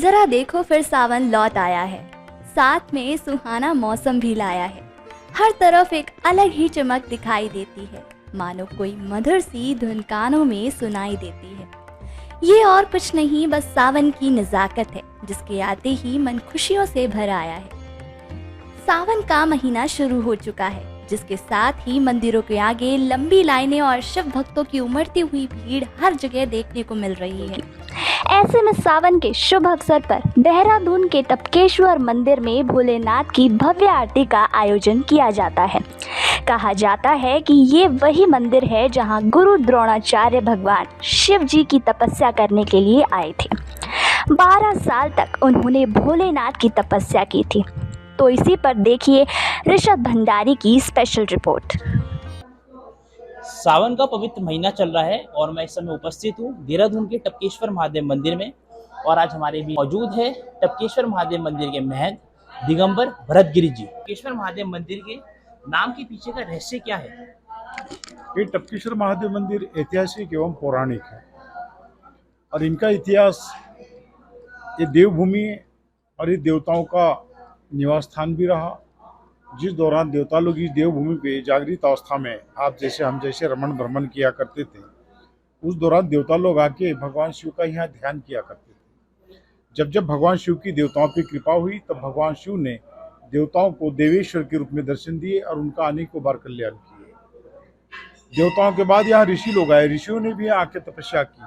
जरा देखो फिर सावन लौट आया है, साथ में सुहाना मौसम भी लाया है। हर तरफ एक अलग ही चमक दिखाई देती है, मानो कोई मधुर सी धुन कानों में सुनाई देती है। ये और कुछ नहीं, बस सावन की नज़ाकत है, जिसके आते ही मन खुशियों से भर आया है। सावन का महीना शुरू हो चुका है, जिसके साथ ही मंदिरों के आगे लंबी लाइनें और शिव भक्तों की उमड़ती हुई भीड़ हर जगह देखने को मिल रही है। ऐसे में सावन के शुभ अवसर पर देहरादून के टपकेश्वर मंदिर में भोलेनाथ की भव्य आरती का आयोजन किया जाता है। कहा जाता है कि ये वही मंदिर है जहां गुरु द्रोणाचार्य भगवान शिव जी की तपस्या करने के लिए आए थे। 12 साल तक उन्होंने भोलेनाथ की तपस्या की थी। तो इसी पर देखिए ऋषभ भंडारी की स्पेशल रिपोर्ट। सावन का पवित्र महीना चल रहा है और मैं इस समय उपस्थित हूँ देहरादून के टपकेश्वर महादेव मंदिर में। और आज हमारे भी मौजूद है टपकेश्वर महादेव मंदिर के महंत दिगंबर भरतगिरी जी। टपकेश्वर महादेव मंदिर के नाम के पीछे का रहस्य क्या है? ये टपकेश्वर महादेव मंदिर ऐतिहासिक एवं पौराणिक है और इनका इतिहास, ये देवभूमि है और ये देवताओं का निवास स्थान भी रहा। जिस दौरान देवता लोग इस देवभूमि पे जागृत अवस्था में आप जैसे हम जैसे रमण भ्रमण किया करते थे, उस दौरान देवता लोग आके भगवान शिव का यहाँ ध्यान किया करते थे। जब जब भगवान शिव की देवताओं पे कृपा हुई, तब भगवान शिव ने देवताओं को देवेश्वर के रूप में दर्शन दिए और उनका अनेकों बार कल्याण किए। देवताओं के बाद यहाँ ऋषि लोग आए, ऋषियों ने भी आके तपस्या की,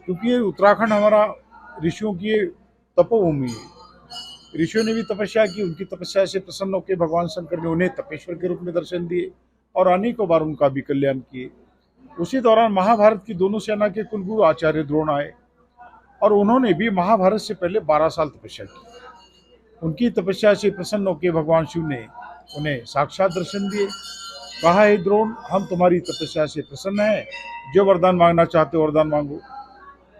क्योंकि ये उत्तराखंड हमारा ऋषियों की तपोभूमि है। ऋषियों ने भी तपस्या की, उनकी तपस्या से प्रसन्न होकर भगवान शंकर ने उन्हें तपेश्वर के रूप में दर्शन दिए और अनेकों बार उनका भी कल्याण किए। उसी दौरान महाभारत की दोनों सेना के कुलगुरु आचार्य द्रोण आए और उन्होंने भी महाभारत से पहले 12 साल तपस्या की। उनकी तपस्या से प्रसन्न होकर भगवान शिव ने उन्हें साक्षात दर्शन दिए। कहा, हे द्रोण, हम तुम्हारी तपस्या से प्रसन्न हैं, जो वरदान मांगना चाहते हो वरदान मांगो।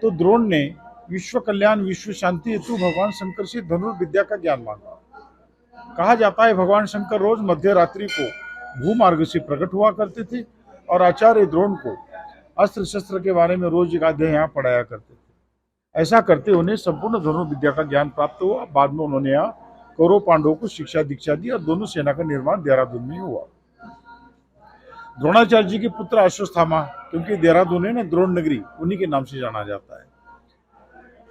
तो द्रोण ने विश्व कल्याण विश्व शांति हेतु भगवान शंकर से धनुर्विद्या का ज्ञान मांगा। कहा जाता है भगवान शंकर रोज मध्य रात्रि को भूमार्ग से प्रकट हुआ करते थे और आचार्य द्रोण को अस्त्र शस्त्र के बारे में रोज एक अध्याय यहाँ पढ़ाया करते थे। ऐसा करते उन्हें संपूर्ण धनुर्विद्या का ज्ञान प्राप्त हुआ। बाद में उन्होंने यहाँ कौरव पांडवों को शिक्षा दीक्षा दी और दोनों सेना का निर्माण देहरादून में हुआ। द्रोणाचार्य जी के पुत्र अश्वत्थामा, क्योंकि देहरादून है ना द्रोण नगरी, उन्हीं के नाम से जाना जाता है।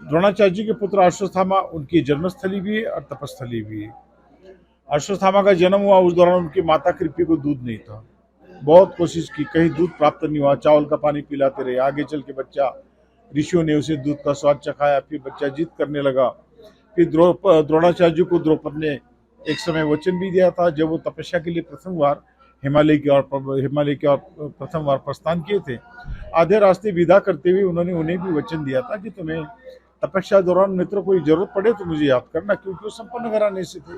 द्रोणाचार्य जी के पुत्र अश्वत्थामा उनकी जन्मस्थली भी है और तपस्थली भी है। अश्वत्थामा का जन्म हुआ उस दौरान उनकी माता कृपी को दूध नहीं था। बहुत कोशिश की, कहीं दूध प्राप्त नहीं हुआ, चावल का पानी पिलाते रहे। आगे चल के बच्चा, ऋषियों ने उसे दूध का स्वाद चखाया, फिर बच्चा जिद करने लगा। फिर द्रोणाचार्य जी को द्रौपद ने एक समय वचन भी दिया था, जब वो तपस्या के लिए प्रथम बार हिमालय की ओर प्रथम बार प्रस्थान किए थे। आधे रास्ते विदा करते हुए उन्होंने उन्हें भी वचन दिया था कि तुम्हें तपस्या दौरान मित्र कोई जरूरत पड़े तो मुझे याद करना, क्योंकि वो संपन्न घराने से थे।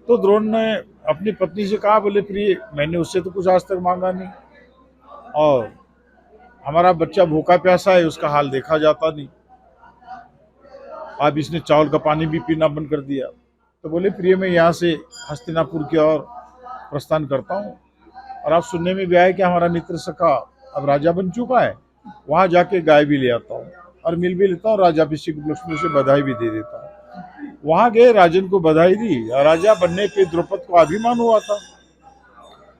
तो द्रोण ने अपनी पत्नी से कहा, बोले प्रिय, मैंने उससे तो कुछ आज तक मांगा नहीं और हमारा बच्चा भूखा प्यासा है, उसका हाल देखा जाता नहीं। अब इसने चावल का पानी भी पीना बंद कर दिया। तो बोले प्रिय, मैं यहाँ से हस्तिनापुर की ओर प्रस्थान करता हूँ और आप सुनने में भी आया कि हमारा मित्र सखा अब राजा बन चुका है, वहां जाके गाय भी ले आता हूँ और मिल भी लेता हूँ, राजाभिषेक लक्ष्मी से बधाई भी दे देता हूँ। वहां गए, राजन को बधाई दी और राजा बनने पे द्रौपद को अभिमान हुआ था।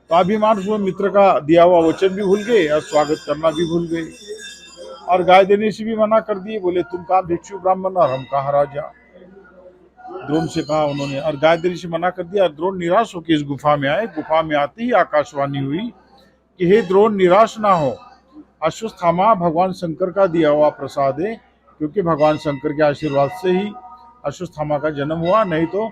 तो अभिमान से मित्र का दिया हुआ वचन भी भूल गए और स्वागत करना भी भूल गए और गाय देने से भी मना कर दिए। बोले तुम कहाँ भिक्षु ब्राह्मण और हम कहाँ राजा, द्रोण से कहा उन्होंने, और गाय देने से मना कर दिया। द्रोण निराश होकर इस गुफा में आए। गुफा में आते ही आकाशवाणी हुई कि हे द्रोण, निराश ना हो, अश्वत्थामा भगवान शंकर का दिया हुआ प्रसाद है, क्योंकि भगवान शंकर के आशीर्वाद से ही अश्वत्थामा का जन्म हुआ, नहीं तो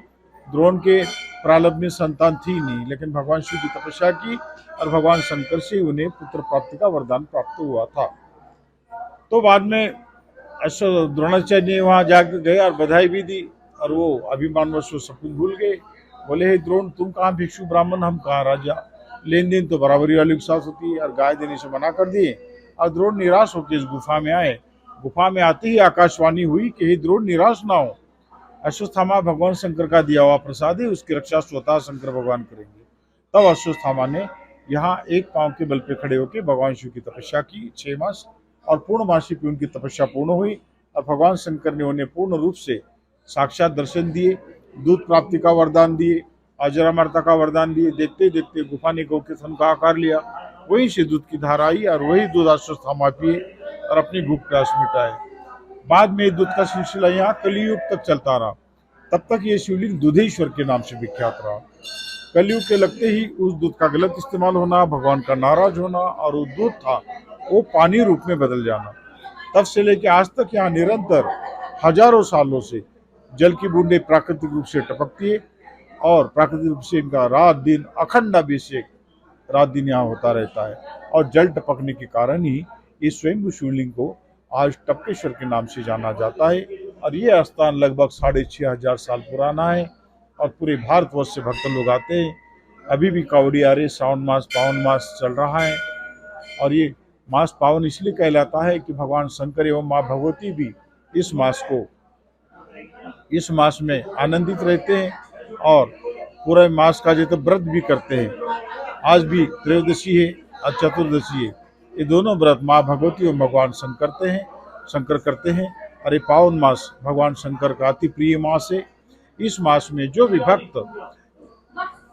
द्रोण के प्रारंभ में संतान थी नहीं। लेकिन भगवान शिव की तपस्या की और भगवान शंकर से उन्हें पुत्र प्राप्ति का वरदान प्राप्त हुआ था। तो बाद में द्रोणाचार्य ने वहां जाकर गए और बधाई भी दी और वो अभिमानवश सब कुछ भूल गए। बोले हे द्रोण, तुम कहाँ भिक्षु ब्राह्मण, हम कहाँ राजा, लेन देन तो बराबरी वाली के साथ होती है। और गाय देने से मना कर दिए और द्रोण निराश होकर इस गुफा में आए। गुफा में आते ही आकाशवाणी हुई कि हे द्रोण, निराश ना हो, अश्वत्थामा भगवान शंकर का दिया हुआ प्रसाद है, उसकी रक्षा स्वतः शंकर भगवान करेंगे। तब अश्वत्थामा ने यहाँ एक पांव के बल पे खड़े होकर भगवान शिव की तपस्या की 6 मास और पूर्णमासी की उनकी तपस्या पूर्ण हुई और भगवान शंकर ने उन्हें पूर्ण रूप से साक्षात दर्शन दिए, दूध प्राप्ति का वरदान दिए, अजरामरता का वरदान दिए। देखते देखते गुफा ने गौ के थन का आकार लिया, वहीं से दूध की धारा आई और वही दूध अश्वत्थामा पिए और अपनी भूख प्यास मिटाए। बाद में दूध का सिलसिला यहाँ कलियुग तक चलता रहा। तब तक ये शिवलिंग दूधेश्वर के नाम से विख्यात रहा। कलयुग के लगते ही उस दूध का गलत इस्तेमाल होना, भगवान का नाराज होना और वो दूध था वो पानी रूप में बदल जाना, तब से लेकर आज तक यहाँ निरंतर हजारों सालों से जल की बूंदें प्राकृतिक रूप से टपकती है और प्राकृतिक रूप से इनका रात दिन अखंड अभिषेक रात दिन यहाँ होता रहता है। और जल टपकने के कारण ही इस स्वयं शिवलिंग को आज टपकेश्वर के नाम से जाना जाता है। और ये स्थान लगभग 6500 साल पुराना है और पूरे भारतवर्ष से भक्त लोग आते हैं। अभी भी कावड़ी आ रहे, श्रावण मास पावन मास चल रहा है और ये मास पावन इसलिए कहलाता है कि भगवान शंकर एवं माँ भगवती भी इस मास में आनंदित रहते हैं और पूरे मास का जो व्रत भी करते हैं। आज भी त्रयोदशी है और चतुर्दशी है, ये दोनों व्रत माँ भगवती और भगवान शंकर करते हैं। और ये पावन मास भगवान शंकर का अति प्रिय मास है। इस मास में जो भी भक्त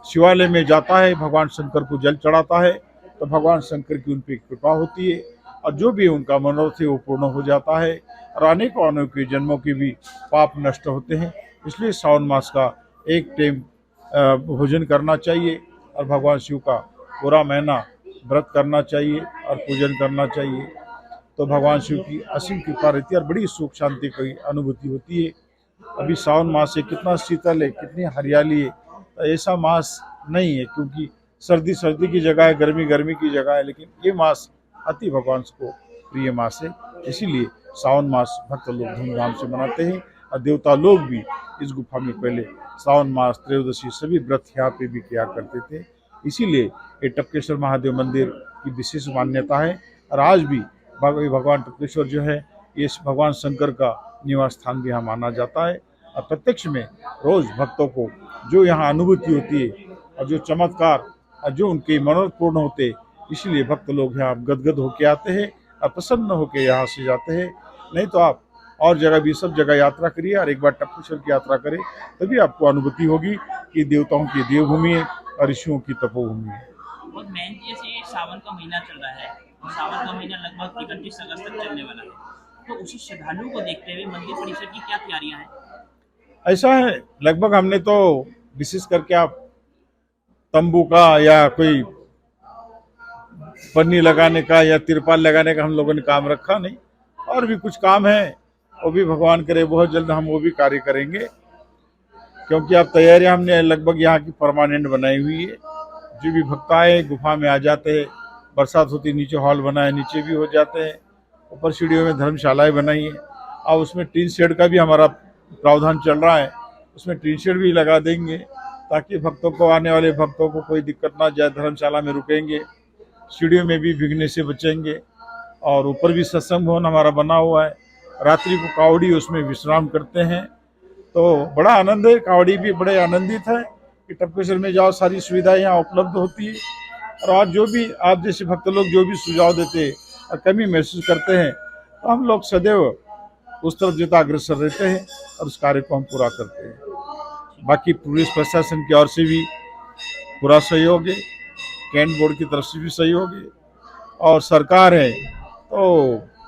शिवालय में जाता है, भगवान शंकर को जल चढ़ाता है, तो भगवान शंकर की उन पर कृपा होती है और जो भी उनका मनोरथ है वो पूर्ण हो जाता है और अनेकों जन्मों के भी पाप नष्ट होते हैं। इसलिए सावन मास का एक टाइम भोजन करना चाहिए और भगवान शिव का पूरा महीना व्रत करना चाहिए और पूजन करना चाहिए, तो भगवान शिव की असीम कृपा रहती है और बड़ी सुख शांति की अनुभूति होती है। अभी सावन मास है, कितना शीतल है, कितनी हरियाली है। तो ऐसा मास नहीं है, क्योंकि सर्दी की जगह है, गर्मी की जगह है, लेकिन ये मास अति भगवान को प्रिय मास है। इसीलिए सावन मास भक्त लोग धूमधाम से मनाते हैं और देवता लोग भी इस गुफा में पहले सावन मास त्रयोदशी सभी व्रत यहाँ पे भी किया करते थे। इसीलिए ये टपकेश्वर महादेव मंदिर की विशेष मान्यता है और आज भी भगवान टपकेश्वर जो है ये भगवान शंकर का निवास स्थान भी यहाँ माना जाता है। और प्रत्यक्ष में रोज भक्तों को जो यहाँ अनुभूति होती है और जो चमत्कार और जो उनके मनोरथ पूर्ण होते, इसलिए भक्त लोग यहाँ गदगद होके आते हैं और प्रसन्न होके यहाँ से जाते हैं। नहीं तो आप और जगह भी सब जगह यात्रा करिए और एक बार टपकेश्वर की यात्रा करें, तभी आपको अनुभूति होगी कि देवताओं की देवभूमि है और ऋषियों की तपोभूमि है। और मेन जैसे सावन का महीना चल रहा है और सावन का महीना लगभग 31 अगस्त तक चलने वाला है, तो उसी श्रद्धालुओं को देखते हुए मंदिर परिसर की क्या तैयारियां हैं? ऐसा है, लगभग हमने तो विशेष करके आप तंबू का या कोई पन्नी लगाने का या तिरपाल लगाने का हम लोगों ने काम रखा नहीं, और भी कुछ काम है वो भी भगवान करे बहुत जल्द हम वो भी कार्य करेंगे, क्योंकि अब तैयारियां हमने लगभग यहाँ की परमानेंट बनाई हुई है। जो भी भक्त आए गुफा में आ जाते हैं, बरसात होती नीचे हॉल बना है, नीचे भी हो जाते हैं, ऊपर सीढ़ियों में धर्मशालाएं बनाई है और उसमें टीन शेड का भी हमारा प्रावधान चल रहा है, उसमें टीन शेड भी लगा देंगे ताकि भक्तों को, आने वाले भक्तों को कोई दिक्कत ना जाए। धर्मशाला में रुकेंगे, सीढ़ियों में भी भीगने से बचेंगे और ऊपर भी सत्संग भवन हमारा बना हुआ है। रात्रि को कावड़ी उसमें विश्राम करते हैं, तो बड़ा आनंद है। कावड़ी भी बड़े आनंदित है कि टपकेश्वर में जाओ, सारी सुविधाएं यहाँ उपलब्ध होती है। और आज जो भी आप जैसे भक्त लोग जो भी सुझाव देते हैं और कमी महसूस करते हैं, तो हम लोग सदैव उस तरफ जितना अग्रसर रहते हैं और उस कार्य को हम पूरा करते हैं। बाकी पुलिस प्रशासन की ओर से भी पूरा सहयोग है, कैंट बोर्ड की तरफ से भी सहयोग है और सरकार है तो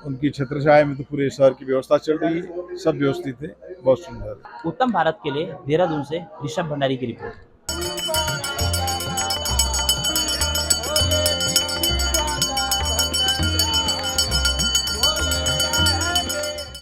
उनकी छत्रछाया में तो पूरे शहर की व्यवस्था चल रही है, सब व्यवस्थित है, बहुत सुंदर है। उत्तम भारत के लिए देहरादून से ऋषभ भंडारी की रिपोर्ट।